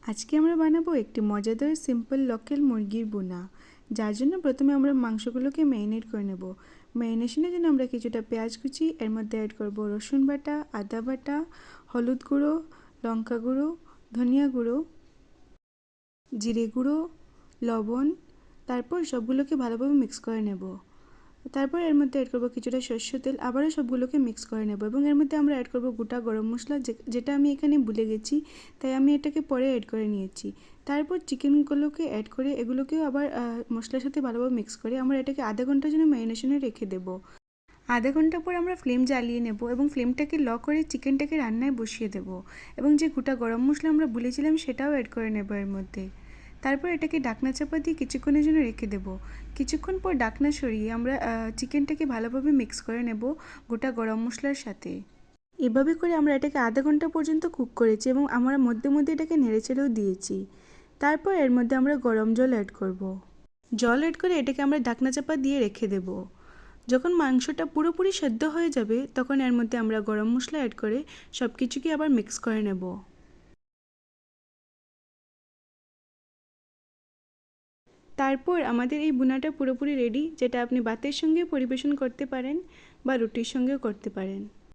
আজকে আমরা বানাবো একটি মজাদার সিম্পল লোকাল মুরগির বোনা, যার জন্য প্রথমে আমরা মাংসগুলোকে ম্যারিনেট করে নেব। ম্যারিনেশনের জন্য আমরা কিছুটা পেঁয়াজ কুচি, এর মধ্যে অ্যাড করব রসুন বাটা, আদা বাটা, হলুদ গুঁড়ো, লঙ্কা গুঁড়ো, ধনিয়া গুঁড়ো, জিরে গুঁড়ো, লবণ। তারপর সবগুলোকে ভালোভাবে মিক্স করে নেব। তারপর এর মধ্যে অ্যাড করব কিছুটা সরষের তেল, আবারও সবগুলোকে মিক্স করে নেব এবং এর মধ্যে আমরা অ্যাড করব গোটা গরম মশলা, যেটা আমি এখানে ভুলে গেছি, তাই আমি এটাকে পরে অ্যাড করে নিয়েছি। তারপর চিকেনগুলোকে অ্যাড করে এগুলোকেও আবার মশলার সাথে ভালোভাবে মিক্স করে আমরা এটাকে আধা ঘন্টার জন্য ম্যারিনেশনে রেখে দেব। আধা ঘন্টা পর আমরা ফ্লেম জ্বালিয়ে নেব এবং ফ্লেমটাকে ল করে চিকেনটাকে রান্নায় বসিয়ে দেব এবং যে গোটা গরম মশলা আমরা ভুলেছিলাম সেটাও অ্যাড করে নেব এর মধ্যে। তারপর এটাকে ঢাকনা চাপা দিয়ে কিছুক্ষণের জন্য রেখে দেব। কিছুক্ষণ পর ঢাকনা সরিয়ে আমরা চিকেনটাকে ভালোভাবে মিক্স করে নেব গোটা গরম মশলার সাথে। এভাবে করে আমরা এটাকে আধা ঘন্টা পর্যন্ত কুক করেছি এবং আমরা মধ্যে মধ্যে এটাকে নেড়েচেড়েও দিয়েছি। তারপর এর মধ্যে আমরা গরম জল অ্যাড করব। জল অ্যাড করে এটাকে আমরা ঢাকনা চাপা দিয়ে রেখে দেব। যখন মাংসটা পুরোপুরি সেদ্ধ হয়ে যাবে তখন এর মধ্যে আমরা গরম মশলা অ্যাড করে সব কিছুকে আবার মিক্স করে নেব। তারপর আমাদের এই ভুনাটা পুরোপুরি রেডি, যেটা আপনি ভাতের সঙ্গে পরিবেশন করতে পারেন বা রুটির সঙ্গেও করতে পারেন।